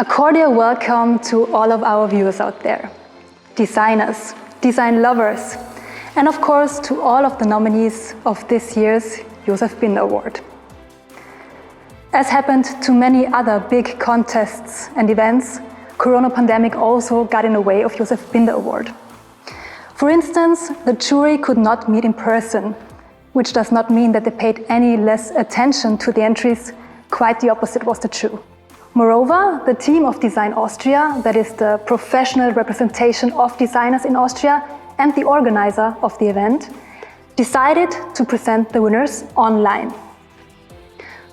A cordial welcome to all of our viewers out there, designers, design lovers, and of course to all of the nominees of this year's Josef Binder Award. As happened to many other big contests and events, Corona pandemic also got in the way of Josef Binder Award. For instance, the jury could not meet in person, which does not mean that they paid any less attention to the entries. Quite the opposite was true. Moreover, the team of Design Austria, that is the professional representation of designers in Austria and the organizer of the event, decided to present the winners online.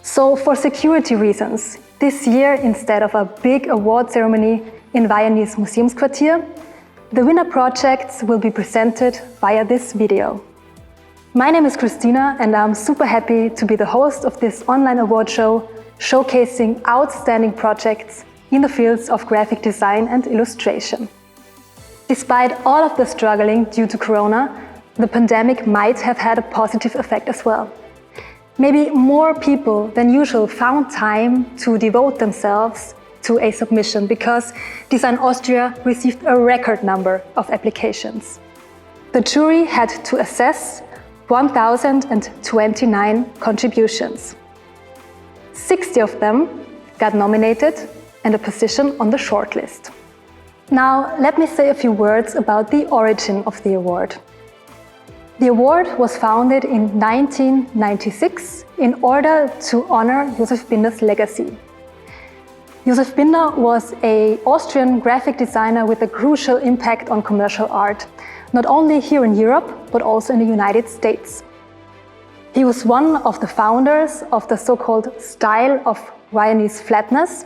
So for security reasons, this year, instead of a big award ceremony in Viennese Museumsquartier, the winner projects will be presented via this video. My name is Christina and I'm super happy to be the host of this online award show showcasing outstanding projects in the fields of graphic design and illustration. Despite all of the struggling due to Corona, the pandemic might have had a positive effect as well. Maybe more people than usual found time to devote themselves to a submission because Design Austria received a record number of applications. The jury had to assess 1,029 contributions. 60 of them got nominated and a position on the shortlist. Now, let me say a few words about the origin of the award. The award was founded in 1996 in order to honor Josef Binder's legacy. Josef Binder was an Austrian graphic designer with a crucial impact on commercial art, not only here in Europe, but also in the United States. He was one of the founders of the so-called style of Viennese flatness,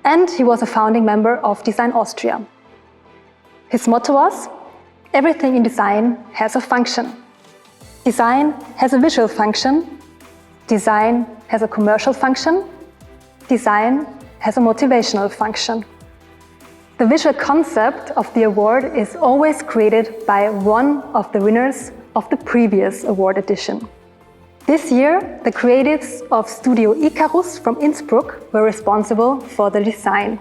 and he was a founding member of Design Austria. His motto was, "Everything in design has a function. Design has a visual function, design has a commercial function, design has a motivational function." The visual concept of the award is always created by one of the winners of the previous award edition. This year, the creatives of Studio Icarus from Innsbruck were responsible for the design.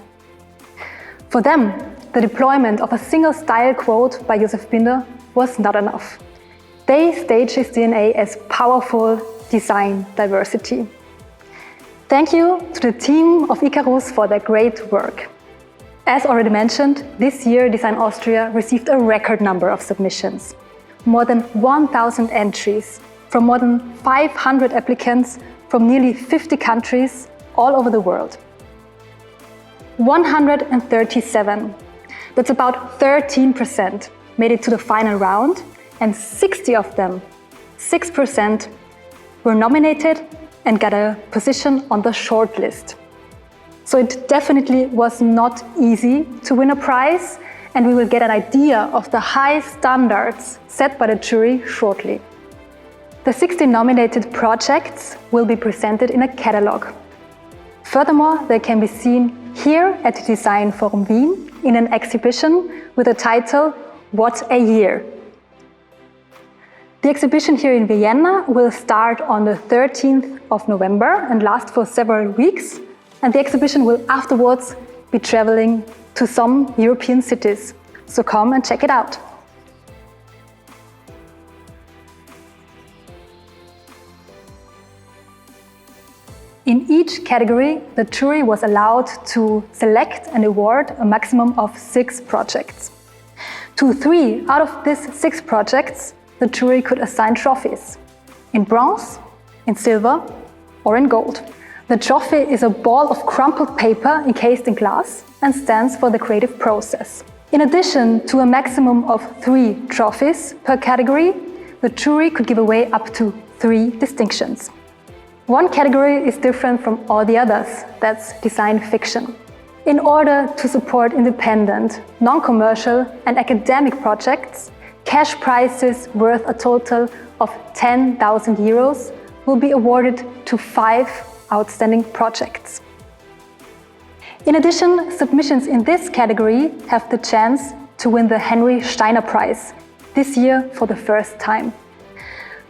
For them, the deployment of a single style quote by Josef Binder was not enough. They staged his DNA as powerful design diversity. Thank you to the team of Icarus for their great work. As already mentioned, this year Design Austria received a record number of submissions. More than 1,000 entries from more than 500 applicants from nearly 50 countries all over the world. 137, that's about 13%, made it to the final round, and 60 of them, 6%, were nominated and got a position on the shortlist. So it definitely was not easy to win a prize, and we will get an idea of the high standards set by the jury shortly. The 60 nominated projects will be presented in a catalogue. Furthermore, they can be seen here at the Design Forum Wien in an exhibition with the title "What a Year!". The exhibition here in Vienna will start on the 13th of November and last for several weeks, and the exhibition will afterwards be traveling to some European cities. So come and check it out. In each category, the jury was allowed to select and award a maximum of 6 projects. To 3 out of these 6 projects, the jury could assign trophies in bronze, in silver, or in gold. The trophy is a ball of crumpled paper encased in glass and stands for the creative process. In addition to a maximum of 3 trophies per category, the jury could give away up to 3 distinctions. One category is different from all the others, that's design fiction. In order to support independent, non-commercial and academic projects, cash prizes worth a total of 10,000 euros will be awarded to 5 outstanding projects. In addition, submissions in this category have the chance to win the Henry Steiner Prize, this year for the first time.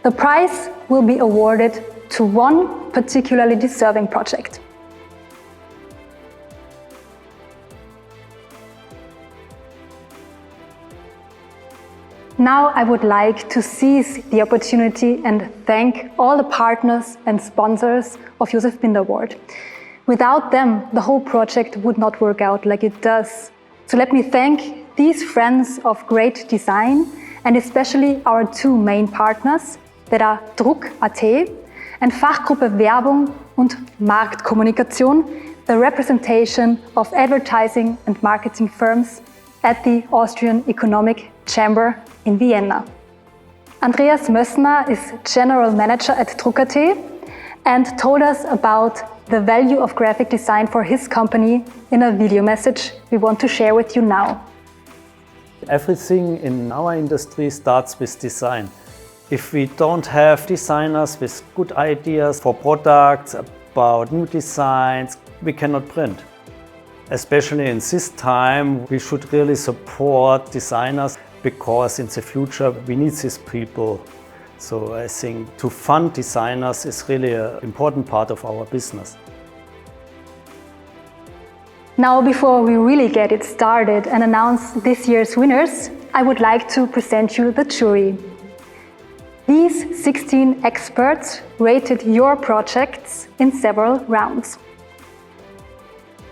The prize will be awarded to one particularly deserving project. Now I would like to seize the opportunity and thank all the partners and sponsors of Josef Binder Award. Without them, the whole project would not work out like it does. So let me thank these friends of great design and especially our two main partners that are Druck.at and Fachgruppe Werbung und Marktkommunikation, the representation of advertising and marketing firms at the Austrian Economic Chamber in Vienna. Andreas Mössner is General Manager at Druck.at and told us about the value of graphic design for his company in a video message we want to share with you now. Everything in our industry starts with design. If we don't have designers with good ideas for products, about new designs, we cannot print. Especially in this time, we should really support designers because in the future we need these people. So I think to fund designers is really an important part of our business. Now, before we really get it started and announce this year's winners, I would like to present you the jury. These 16 experts rated your projects in several rounds.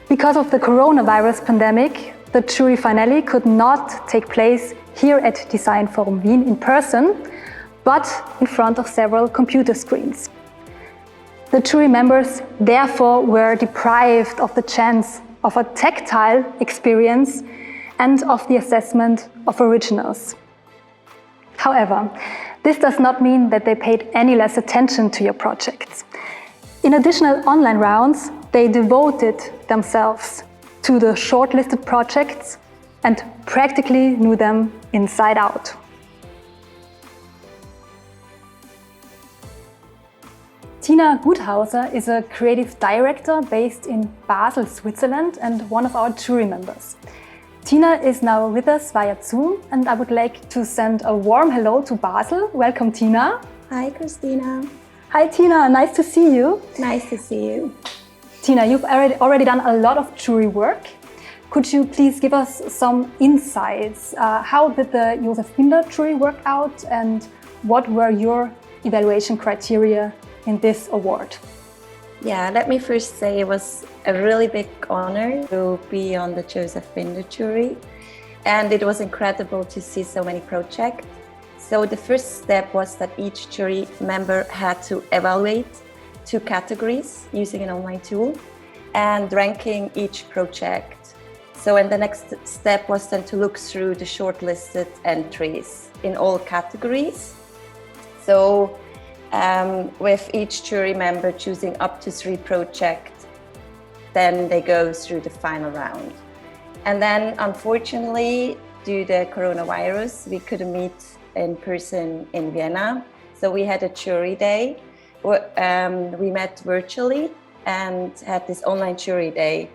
Because of the coronavirus pandemic, the jury finale could not take place here at Design Forum Wien in person, but in front of several computer screens. The jury members therefore were deprived of the chance of a tactile experience and of the assessment of originals. However, this does not mean that they paid any less attention to your projects. In additional online rounds, they devoted themselves to the shortlisted projects and practically knew them inside out. Tina Guthauser is a creative director based in Basel, Switzerland, and one of our jury members. Tina is now with us via Zoom, and I would like to send a warm hello to Basel. Welcome, Tina. Hi, Christina. Hi, Tina. Nice to see you. Nice to see you. Tina, you've already done a lot of jury work. Could you please give us some insights? How did the Josef Binder jury work out, and what were your evaluation criteria in this award? Yeah, let me first say it was a really big honor to be on the Josef Binder jury, and it was incredible to see so many projects. So the first step was that each jury member had to evaluate 2 categories using an online tool and ranking each project. So and the next step was then to look through the shortlisted entries in all categories. So with each jury member choosing up to 3 projects, then they go through the final round. And then unfortunately, due to the coronavirus, we couldn't meet in person in Vienna. So we had a jury day. We met virtually and had this online jury day.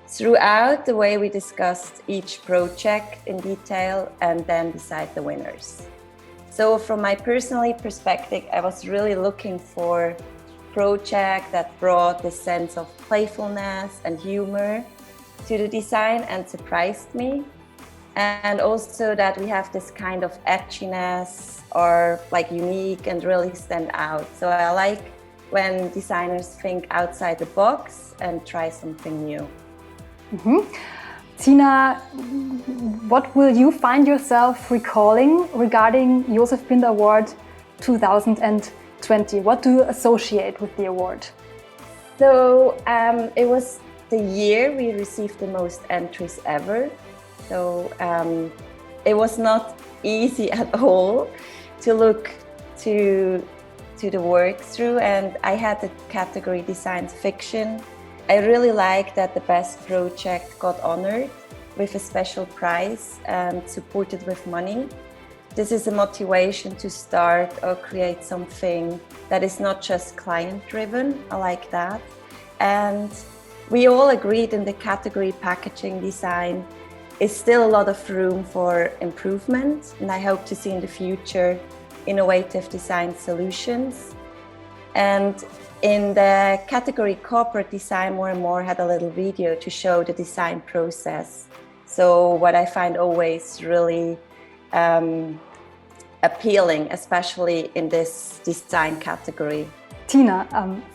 Throughout the way we discussed each project in detail and then decide the winners. So from my personal perspective, I was really looking for a project that brought this sense of playfulness and humor to the design and surprised me. And also that we have this kind of edginess or like unique and really stand out. So I like when designers think outside the box and try something new. Mm-hmm. Tina, what will you find yourself recalling regarding Josef Binder Award 2020? What do you associate with the award? So it was the year we received the most entries ever. So it was not easy at all to look to the work through, and I had the category design fiction. I really like that the best project got honored with a special prize and supported with money. This is a motivation to start or create something that is not just client-driven. I like that. And we all agreed in the category packaging design is still a lot of room for improvement, and I hope to see in the future innovative design solutions. And in the category corporate design, more and more had a little video to show the design process. So what I find always really appealing, especially in this design category. Tina,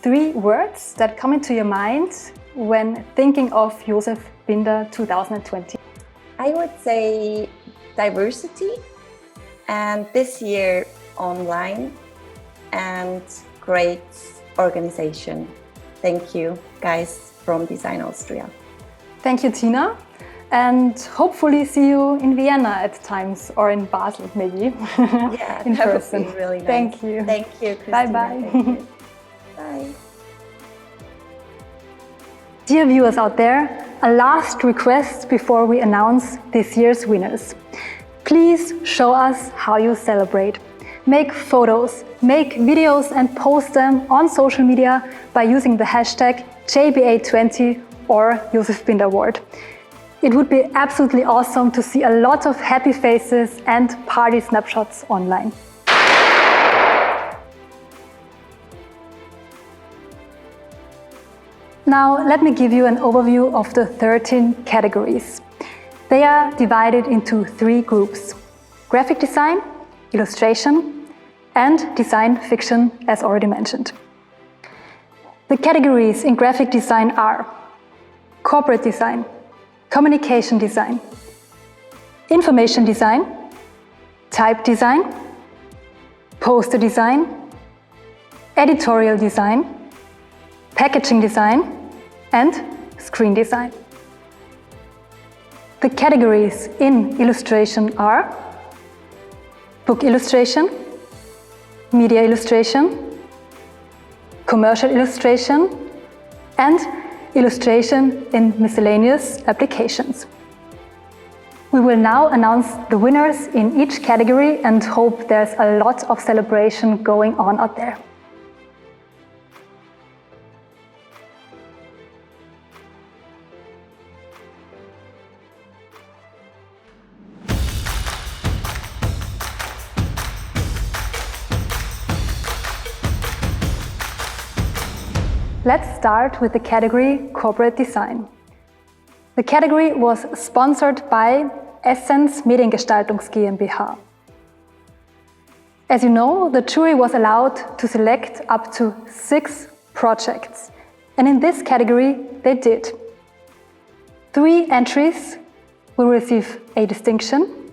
3 words that come into your mind when thinking of Josef Binder 2020. I would say diversity, and this year online, and great organization. Thank you guys from Design Austria. Thank you, Tina. And hopefully see you in Vienna at times, or in Basel maybe. Yeah, in that person. would be really nice. Thank you. Thank you, Christina. Bye-bye. Thank you. Bye. Dear viewers out there, a last request before we announce this year's winners. Please show us how you celebrate. Make photos, make videos and post them on social media by using the hashtag JBA20 or Josef Binder Award. It would be absolutely awesome to see a lot of happy faces and party snapshots online. Now, let me give you an overview of the 13 categories. They are divided into 3 groups: graphic design, illustration, and design fiction, as already mentioned. The categories in graphic design are corporate design, communication design, information design, type design, poster design, editorial design, packaging design, and screen design. The categories in illustration are book illustration, media illustration, commercial illustration, and illustration in miscellaneous applications. We will now announce the winners in each category and hope there's a lot of celebration going on out there. Let's start with the category Corporate Design. The category was sponsored by Essence Mediengestaltungs GmbH. As you know, the jury was allowed to select up to 6 projects, and in this category they did. 3 entries will receive a distinction.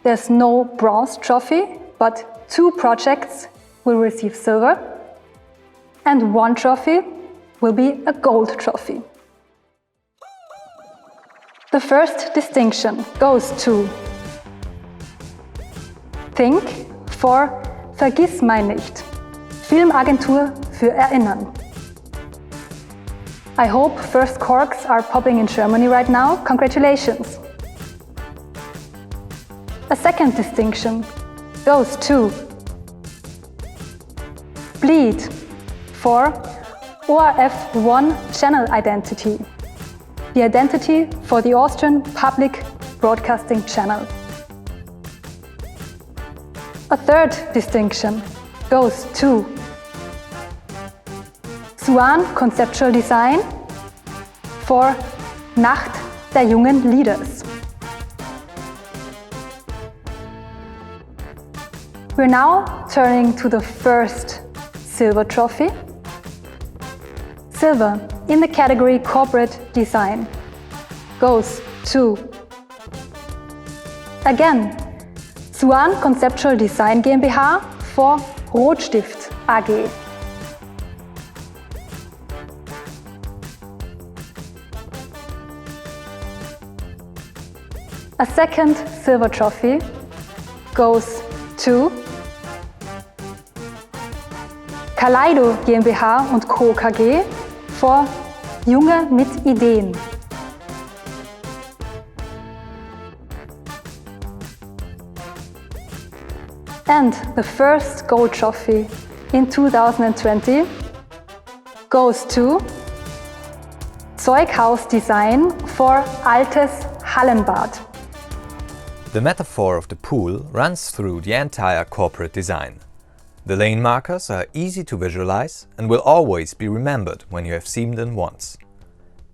There's no bronze trophy, but 2 projects will receive silver, and 1 trophy will be a gold trophy. The first distinction goes to Think for Vergiss mein nicht, Filmagentur für Erinnern. I hope first corks are popping in Germany right now. Congratulations! A second distinction goes to Bleed for ORF1 channel identity, the identity for the Austrian public broadcasting channel. A third distinction goes to Swan Conceptual Design for Nacht der jungen Leaders. We're now turning to the first silver trophy. Silver in the category Corporate Design goes to, again, Swan Conceptual Design GmbH for Rotstift AG. A second silver trophy goes to Kaleido GmbH und Co. KG for Junge mit Ideen. And the first gold trophy in 2020 goes to Zeughaus Design for Altes Hallenbad. The metaphor of the pool runs through the entire corporate design. The lane markers are easy to visualize and will always be remembered when you have seen them once.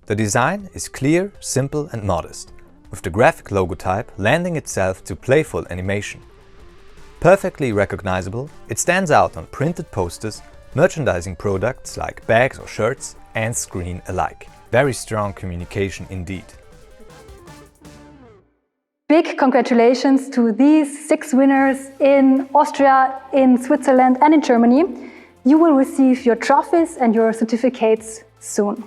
The design is clear, simple and modest, with the graphic logotype lending itself to playful animation. Perfectly recognizable, it stands out on printed posters, merchandising products like bags or shirts, and screen alike. Very strong communication indeed. Big congratulations to these 6 winners in Austria, in Switzerland and in Germany. You will receive your trophies and your certificates soon.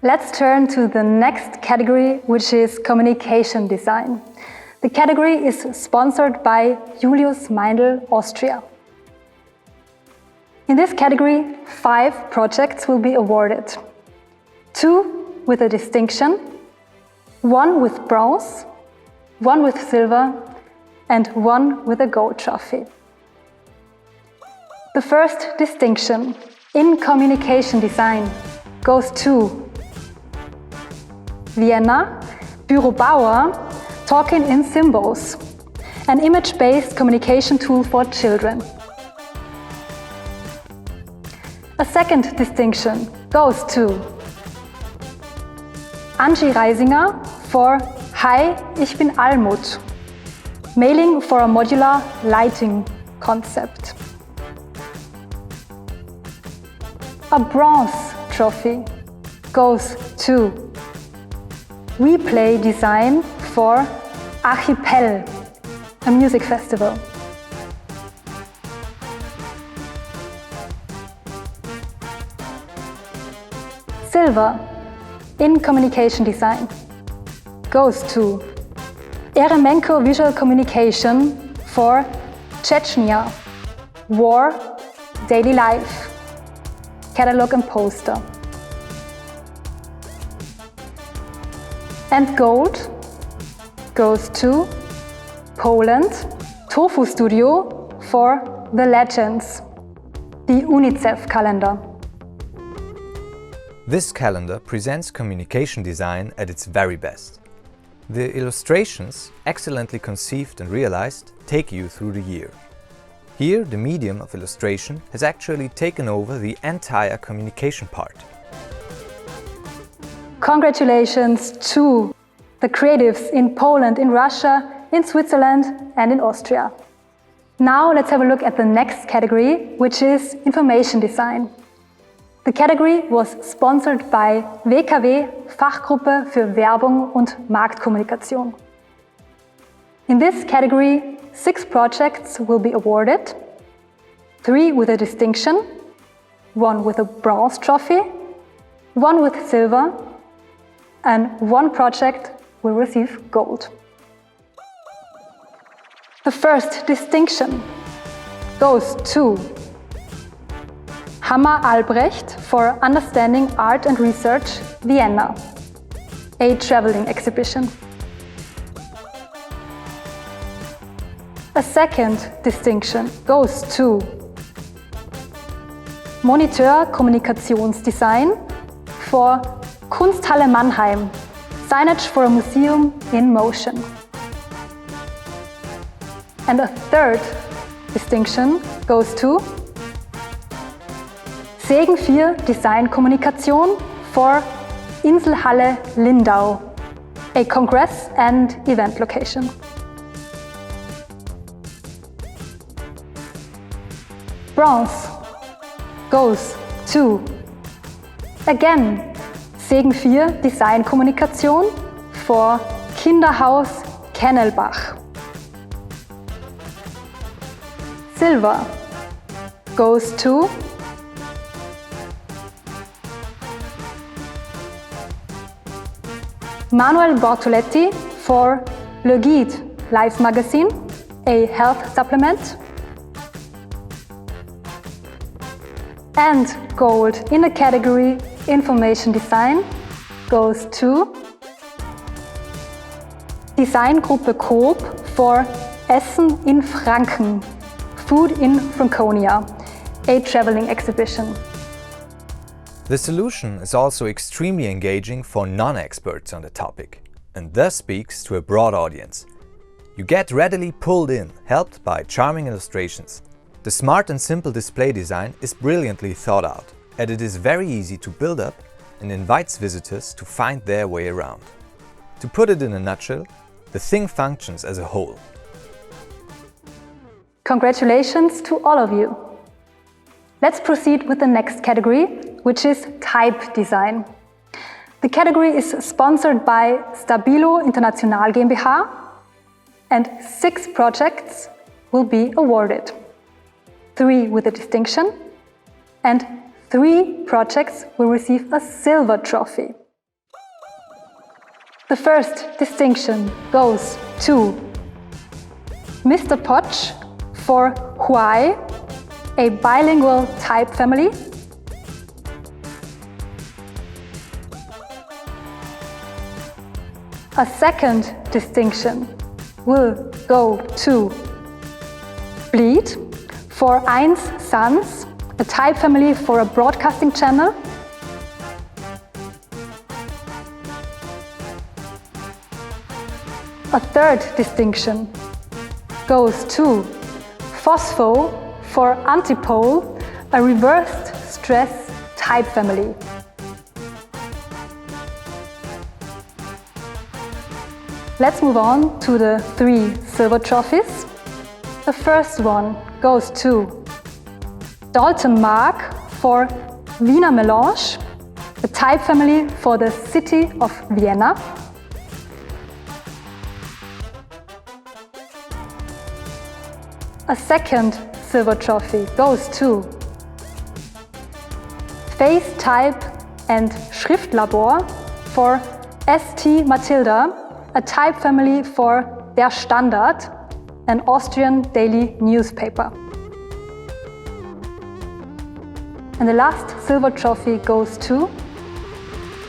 Let's turn to the next category, which is communication design. The category is sponsored by Julius Meindl, Austria. In this category, 5 projects will be awarded. 2 with a distinction, 1 with bronze, 1 with silver, and 1 with a gold trophy. The first distinction in communication design goes to Vienna, Büro Bauer, Talking in Symbols, an image-based communication tool for children. A second distinction goes to Angie Reisinger for Hi, ich bin Almut, mailing for a modular lighting concept. A bronze trophy goes to We Play Design for Archipel, a music festival. Silver in communication design goes to Eremenko Visual Communication for Chechnya, War, Daily Life, Catalog and Poster. And gold goes to Poland, Tofu Studio for The Legends, the UNICEF calendar. This calendar presents communication design at its very best. The illustrations, excellently conceived and realized, take you through the year. Here, the medium of illustration has actually taken over the entire communication part. Congratulations to the creatives in Poland, in Russia, in Switzerland and in Austria. Now let's have a look at the next category, which is information design. The category was sponsored by WKW, Fachgruppe für Werbung und Marktkommunikation. In this category, 6 projects will be awarded, 3 with a distinction, 1 with a bronze trophy, 1 with silver, and 1 project will receive gold. The first distinction goes to Hammer Albrecht for Understanding Art and Research, Vienna, a traveling exhibition. A second distinction goes to Moniteur Kommunikationsdesign for Kunsthalle Mannheim, signage for a museum in motion. And a third distinction goes to Segen 4 Design Kommunikation for Inselhalle Lindau, a congress and event location. Bronze goes to, again, Segen 4 Design Kommunikation for Kinderhaus Kennelbach. Silver goes to Manuel Bortoletti for Le Guide Life Magazine, a health supplement. And gold in the category Information Design goes to Designgruppe Coop for Essen in Franken, Food in Franconia, a traveling exhibition. The solution is also extremely engaging for non-experts on the topic, and thus speaks to a broad audience. You get readily pulled in, helped by charming illustrations. The smart and simple display design is brilliantly thought out, and it is very easy to build up and invites visitors to find their way around. To put it in a nutshell, the thing functions as a whole. Congratulations to all of you. Let's proceed with the next category, which is type design. The category is sponsored by Stabilo International GmbH, and 6 projects will be awarded. 3 with a distinction, and 3 projects will receive a silver trophy. The first distinction goes to Mr. Potsch for Huai, a bilingual type family. A second distinction will go to Bleed for Eins Sons, a type family for a broadcasting channel. A third distinction goes to Phospho for Antipole, a reversed stress type family. Let's move on to the 3 silver trophies. The first one goes to Dalton Mark for Wiener Melange, the type family for the city of Vienna. A second silver trophy goes to Face Type and Schriftlabor for ST Matilda, a type family for Der Standard, an Austrian daily newspaper. And the last silver trophy goes to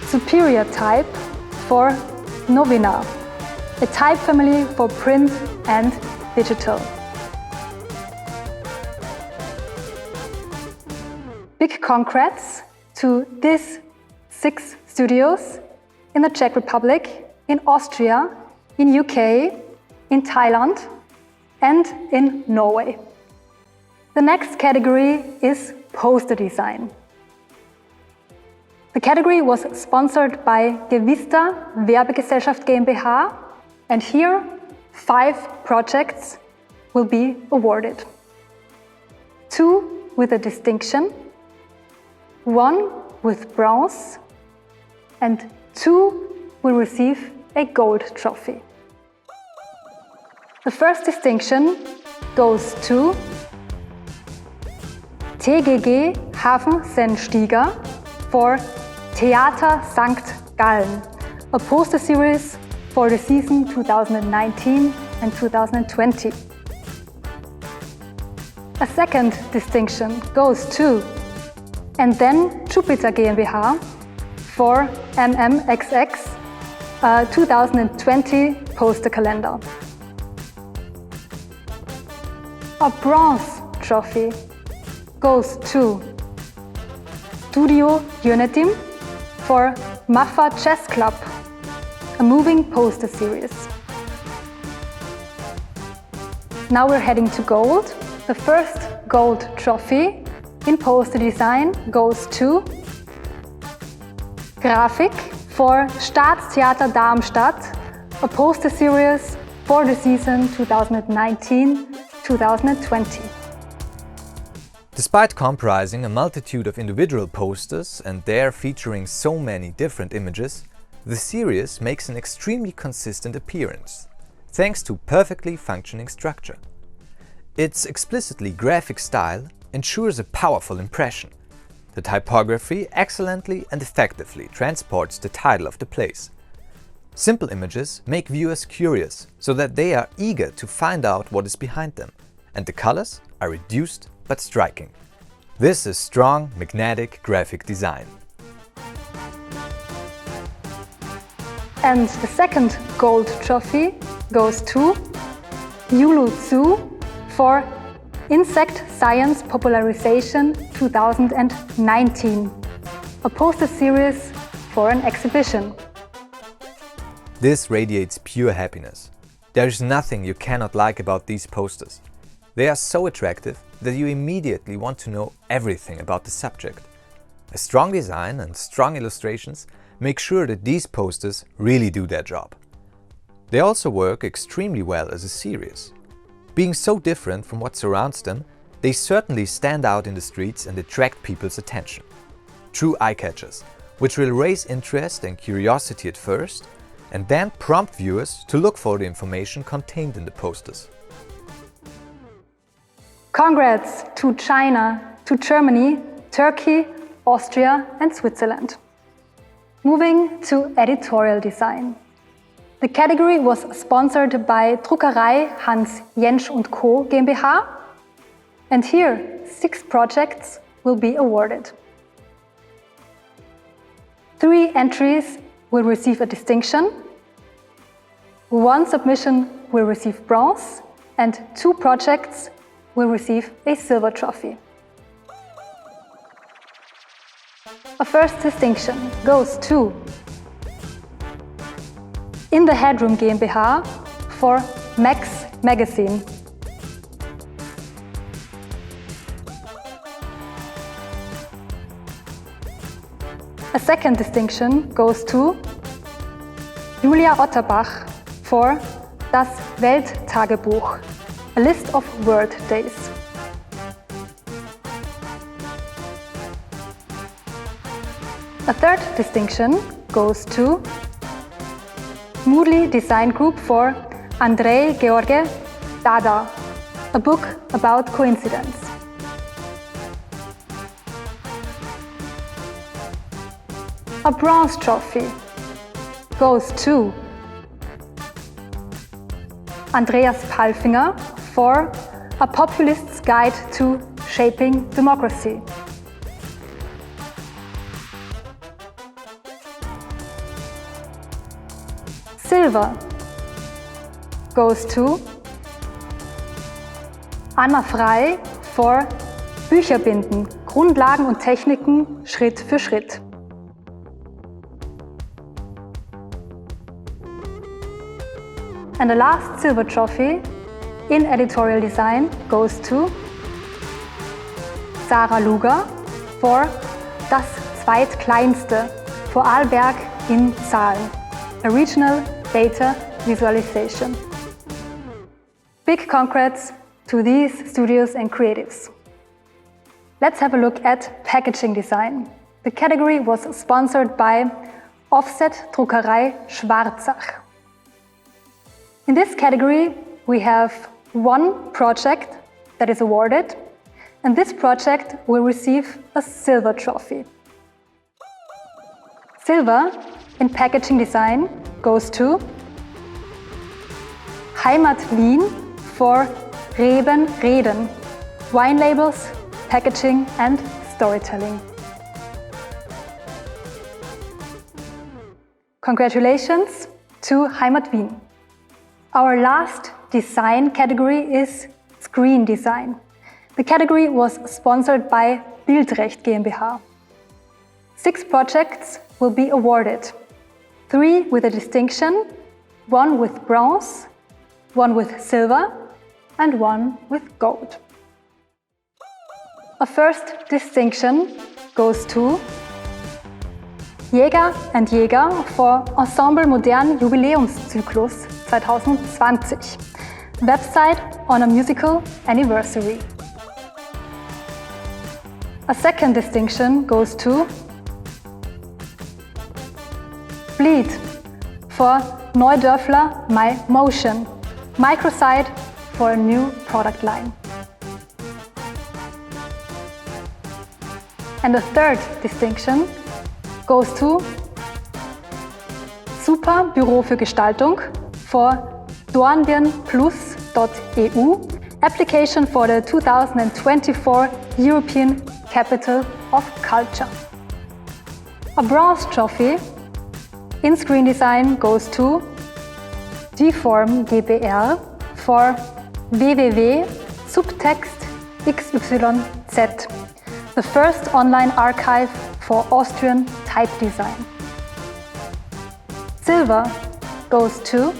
Superior Type for Novina, a type family for print and digital. Big congrats to these 6 studios in the Czech Republic, in Austria, in UK, in Thailand, and in Norway. The next category is poster design. The category was sponsored by Gewista Werbegesellschaft GmbH, and here 5 projects will be awarded. 2 with a distinction, 1 with bronze, and 2 will receive a gold trophy. The first distinction goes to TGG Hafen-Sennsteiger for Theater St. Gallen, a poster series for the season 2019 and 2020. A second distinction goes to and then Jupiter GmbH for MMXX 2020 poster calendar. A bronze trophy goes to Studio Unitim for Maffa Chess Club, a moving poster series. Now we're heading to gold. The first gold trophy in poster design goes to Grafik for Staatstheater Darmstadt, a poster series for the season 2019-2020. Despite comprising a multitude of individual posters and there featuring so many different images, the series makes an extremely consistent appearance, thanks to perfectly functioning structure. Its explicitly graphic style ensures a powerful impression. The typography excellently and effectively transports the title of the place. Simple images make viewers curious, so that they are eager to find out what is behind them, and the colors are reduced but striking. This is strong magnetic graphic design. And the second gold trophy goes to Yulu Tzu for Insect Science Popularization 2019, a poster series for an exhibition. This radiates pure happiness. There is nothing you cannot like about these posters. They are so attractive that you immediately want to know everything about the subject. A strong design and strong illustrations make sure that these posters really do their job. They also work extremely well as a series. Being so different from what surrounds them, they certainly stand out in the streets and attract people's attention. True eye-catchers, which will raise interest and curiosity at first, and then prompt viewers to look for the information contained in the posters. Congrats to China, to Germany, Turkey, Austria and Switzerland. Moving to editorial design. The category was sponsored by Druckerei Hans Jentsch & Co. GmbH, and here 6 projects will be awarded. 3 entries will receive a distinction, 1 submission will receive bronze, and 2 projects will receive a silver trophy. A first distinction goes to In the Headroom GmbH for Max Magazine. A second distinction goes to Julia Otterbach for Das Welttagebuch, a list of World Days. A third distinction goes to Moodley Design Group for Andrei George Dada, a book about coincidence. A bronze trophy goes to Andreas Palfinger for A Populist's Guide to Shaping Democracy. Silver goes to Anna Frey for Bücherbinden, Grundlagen und Techniken Schritt für Schritt. And the last silver trophy in editorial design goes to Sarah Luger for Das Zweitkleinste, Vorarlberg in Zahlen, a regional data visualization. Big congrats to these studios and creatives. Let's have a look at packaging design. The category was sponsored by Offset Druckerei Schwarzach. In this category, we have 1 project that is awarded, and this project will receive a silver trophy. Silver in packaging design goes to Heimat Wien for Reben Reden, wine labels, packaging and storytelling. Congratulations to Heimat Wien. Our last design category is screen design. The category was sponsored by Bildrecht GmbH. 6 projects will be awarded. 3 with a distinction, 1 with bronze, 1 with silver, and 1 with gold. A first distinction goes to Jäger and Jäger for Ensemble Modern Jubiläumszyklus 2020, website on a musical anniversary. A second distinction goes to Bleed for Neudörfler My Motion, microsite for a new product line. And the third distinction goes to Super Büro für Gestaltung for dornbirnplus.eu, application for the 2024 European Capital of Culture. A bronze trophy in screen design goes to Deform GbR for www.subtext XYZ, the first online archive for Austrian type design. Silver goes to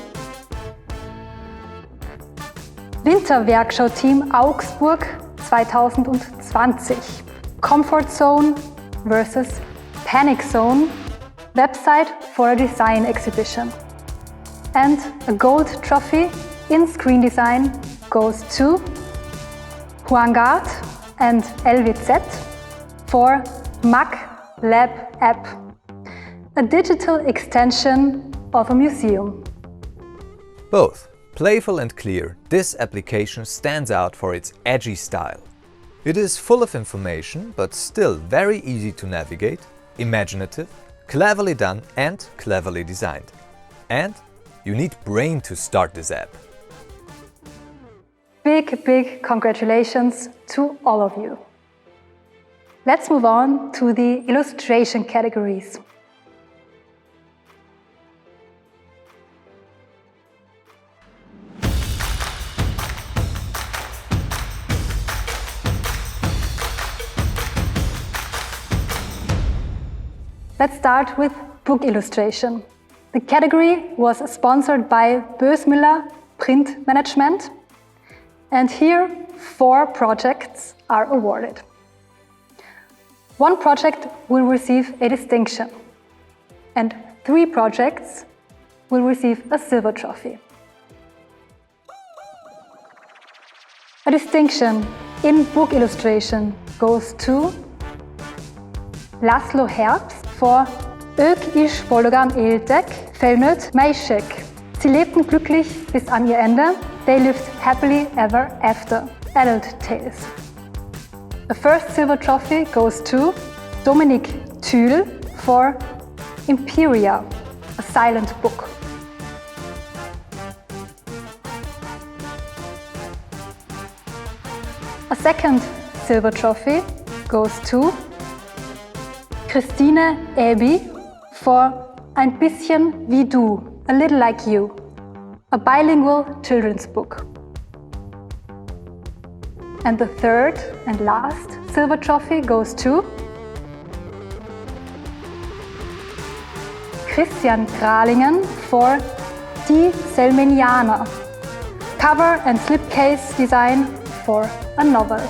Winterwerkschau-Team Augsburg 2020, Comfort Zone versus Panic Zone, website for a design exhibition. And a gold trophy in screen design goes to Huangard and LWZ for Mac Lab App, a digital extension of a museum. Both playful and clear, this application stands out for its edgy style. It is full of information, but still very easy to navigate, imaginative, cleverly done and cleverly designed. And you need brain to start this app. Big congratulations to all of you. Let's move on to the illustration categories. Let's start with book illustration. The category was sponsored by Bösmüller Print Management, and here 4 projects are awarded. 1 project will receive a distinction, and 3 projects will receive a silver trophy. A distinction in book illustration goes to Laszlo Herbst for Ők is boldogan éltek, felnőtt mások. Sie lebten glücklich bis an ihr Ende. They lived happily ever after. Adult Tales. The first silver trophy goes to Dominique Thuel for Imperia, a silent book. A second silver trophy goes to Christine Ebi for Ein bisschen wie du, a little like you, a bilingual children's book. And the third and last silver trophy goes to Christian Kralingen for Die Selmenianer, cover and slipcase design for a novel.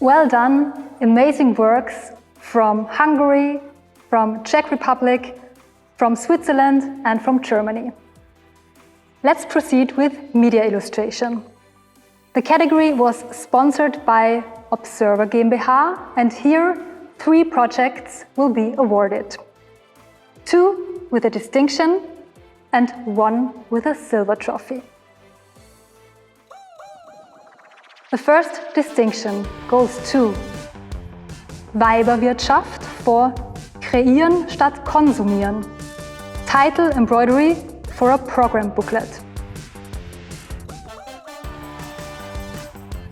Well done, amazing works from Hungary, from Czech Republic, from Switzerland and from Germany. Let's proceed with media illustration. The category was sponsored by Observer GmbH, and here 3 projects will be awarded. 2 with a distinction and 1 with a silver trophy. The first distinction goes to Weiberwirtschaft for Kreieren statt Konsumieren, title embroidery for a program booklet.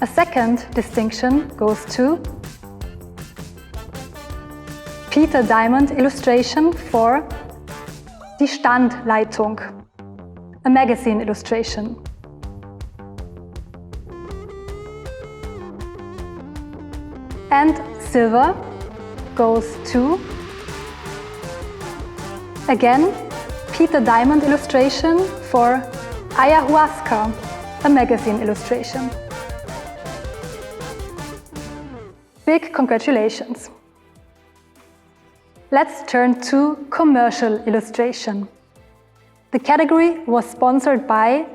A second distinction goes to Peter Diamond illustration for Die Standleitung, a magazine illustration. And silver goes to, again, Peter Diamond illustration for Ayahuasca, a magazine illustration. Big congratulations! Let's turn to commercial illustration. The category was sponsored by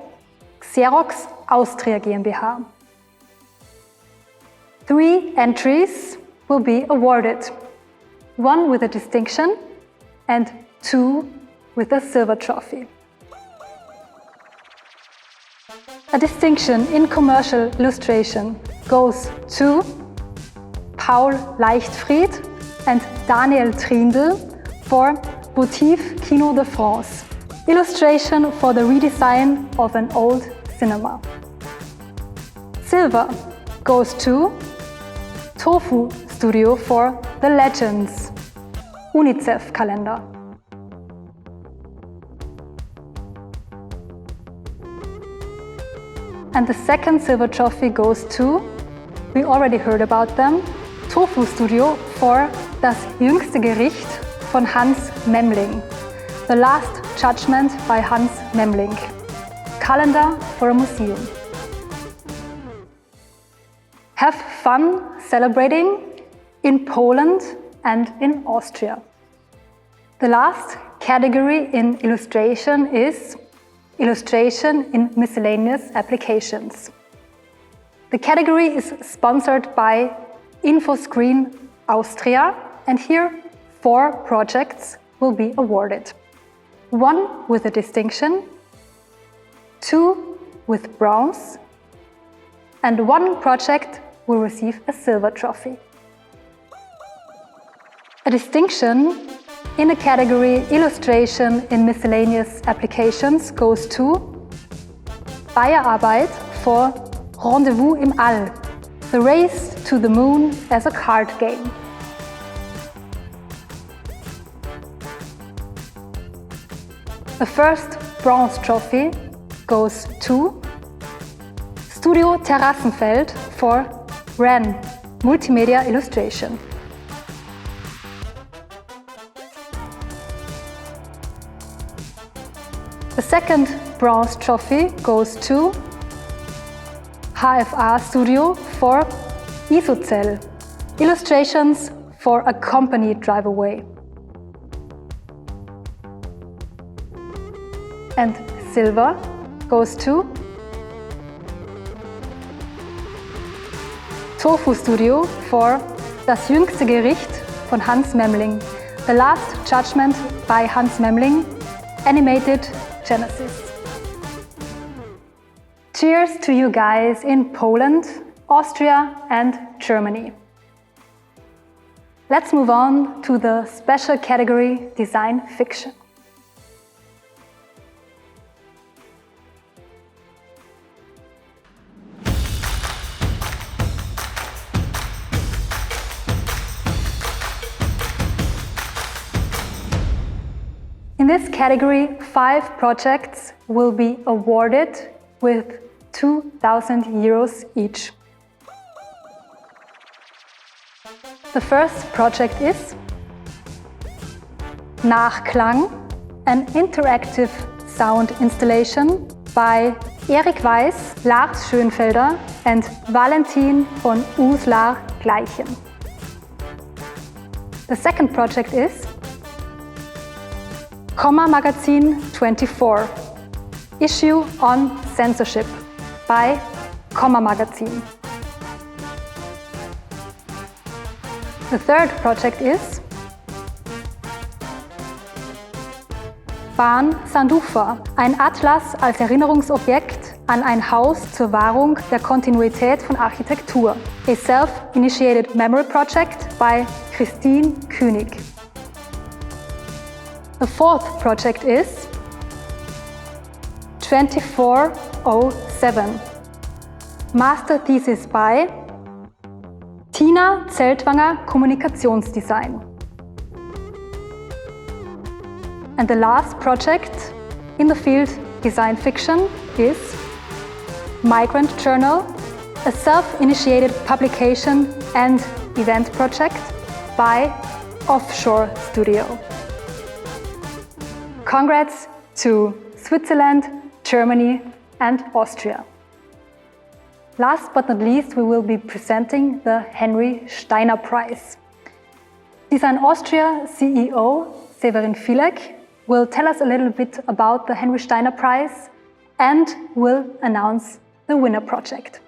Xerox Austria GmbH. 3 entries will be awarded, 1 with a distinction and 2 with a silver trophy. A distinction in commercial illustration goes to Paul Leichtfried and Daniel Trindl for Votive Kino de France, illustration for the redesign of an old cinema. Silver goes to Tofu Studio for The Legends, UNICEF calendar. And the second silver trophy goes to, we already heard about them, Tofu Studio for Das jüngste Gericht von Hans Memling, The Last Judgment by Hans Memling, calendar for a museum. Have fun celebrating in Poland and in Austria. The last category in illustration is Illustration in Miscellaneous Applications. The category is sponsored by InfoScreen Austria, and here 4 projects will be awarded. 1 with a distinction, 2 with bronze, and 1 project will receive a silver trophy. A distinction in the category Illustration in Miscellaneous Applications goes to Bayerarbeit for Rendezvous im All, the race to the moon as a card game. The first bronze trophy goes to Studio Terrassenfeld for Rahmen, Multimedia Illustration. The second bronze trophy goes to HFA Studio for Isozell, illustrations for a company drive-away. And silver goes to Tofu Studio for Das jüngste Gericht von Hans Memling, The Last Judgment by Hans Memling, animated Genesis. Cheers to you guys in Poland, Austria and Germany. Let's move on to the special category Design Fiction. In this category, 5 projects will be awarded with 2,000 euros each. The first project is Nachklang, an interactive sound installation by Erik Weiß, Lars Schönfelder and Valentin von Uslar-Gleichen. The second project is Comma Magazine 24, issue on censorship by Comma Magazine. The third project is Bahn Sandufa, ein Atlas als Erinnerungsobjekt an ein Haus zur Wahrung der Kontinuität von Architektur. A self-initiated memory project by Christine Künig. The fourth project is 2407, Master Thesis by Tina Zeltwanger Kommunikationsdesign. And the last project in the field Design Fiction is Migrant Journal, a self-initiated publication and event project by Offshore Studio. Congrats to Switzerland, Germany and Austria. Last but not least, we will be presenting the Henry Steiner Prize. Design Austria CEO Severin Filek will tell us a little bit about the Henry Steiner Prize and will announce the winner project.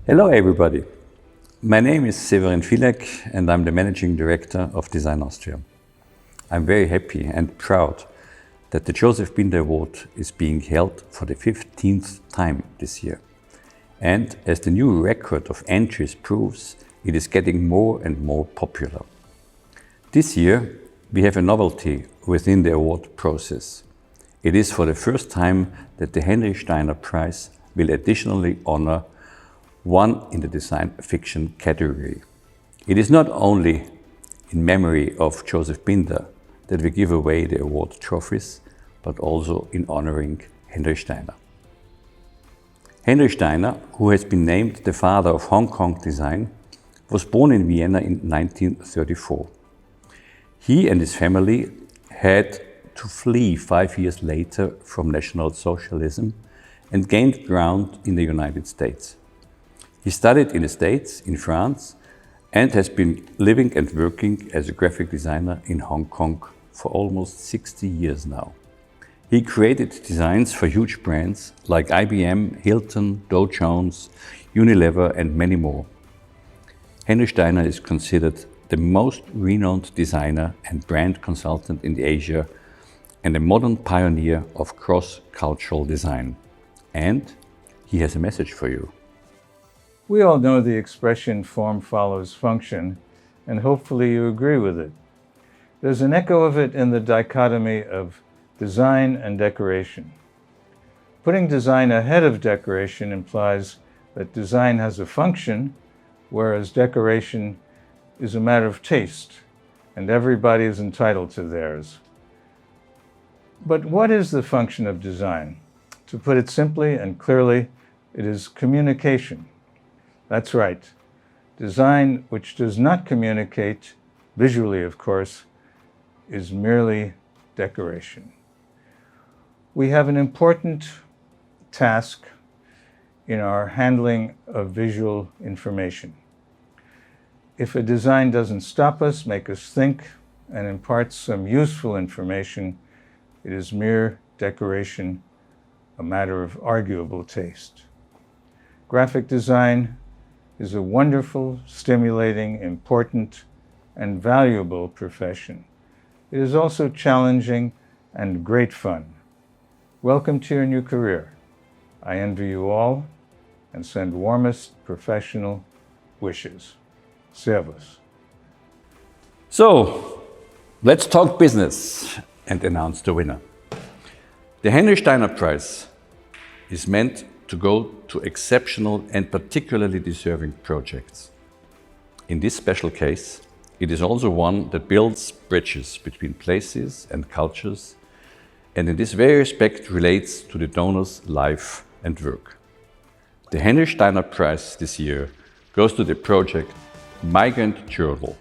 Hello everybody, my name is Severin Filek and I'm the Managing Director of Design Austria. I'm very happy and proud that the Joseph Binder Award is being held for the 15th time this year. And as the new record of entries proves, it is getting more and more popular. This year we have a novelty within the award process. It is for the first time that the Henry Steiner Prize will additionally honor one in the design fiction category. It is not only in memory of Joseph Binder that we give away the award trophies, but also in honoring Henry Steiner. Henry Steiner, who has been named the father of Hong Kong design, was born in Vienna in 1934. He and his family had to flee 5 years later from National Socialism and gained ground in the United States. He studied in the States, in France, and has been living and working as a graphic designer in Hong Kong for almost 60 years now. He created designs for huge brands like IBM, Hilton, Dow Jones, Unilever, and many more. Henry Steiner is considered the most renowned designer and brand consultant in Asia and a modern pioneer of cross-cultural design. And he has a message for you. We all know the expression form follows function, and hopefully you agree with it. There's an echo of it in the dichotomy of design and decoration. Putting design ahead of decoration implies that design has a function, whereas decoration is a matter of taste, and everybody is entitled to theirs. But what is the function of design? To put it simply and clearly, it is communication. That's right. Design which does not communicate, visually of course, is merely decoration. We have an important task in our handling of visual information. If a design doesn't stop us, make us think, and imparts some useful information, it is mere decoration, a matter of arguable taste. Graphic design is a wonderful, stimulating, important, and valuable profession. It is also challenging and great fun. Welcome to your new career. I envy you all and send warmest professional wishes. Servus. So, let's talk business and announce the winner. The Henry Steiner Prize is meant to go to exceptional and particularly deserving projects. In this special case, it is also one that builds bridges between places and cultures, and in this very respect relates to the donor's life and work. The Henry Steiner Prize this year goes to the project Migrant Journal.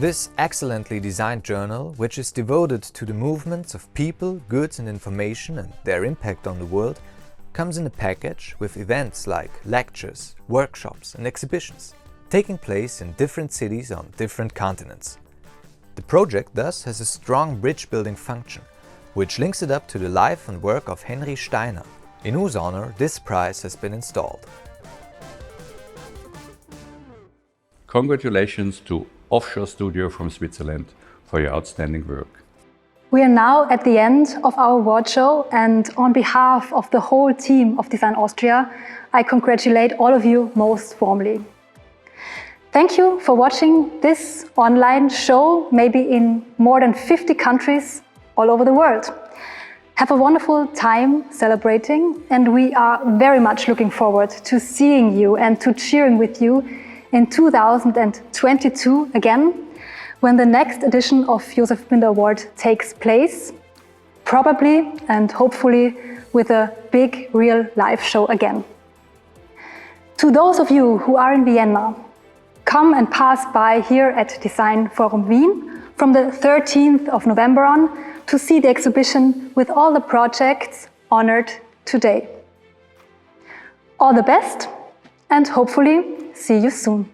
This excellently designed journal, which is devoted to the movements of people, goods and information and their impact on the world, comes in a package with events like lectures, workshops and exhibitions, taking place in different cities on different continents. The project thus has a strong bridge-building function, which links it up to the life and work of Henry Steiner, in whose honor this prize has been installed. Congratulations to Offshore Studio from Switzerland for your outstanding work. We are now at the end of our award show, and on behalf of the whole team of Design Austria, I congratulate all of you most warmly. Thank you for watching this online show, maybe in more than 50 countries all over the world. Have a wonderful time celebrating, and we are very much looking forward to seeing you and to cheering with you in 2022 again, when the next edition of Josef Binder Award takes place, probably and hopefully with a big real live show again. To those of you who are in Vienna, come and pass by here at Design Forum Wien from the 13th of November on to see the exhibition with all the projects honored today. All the best, and hopefully see you soon.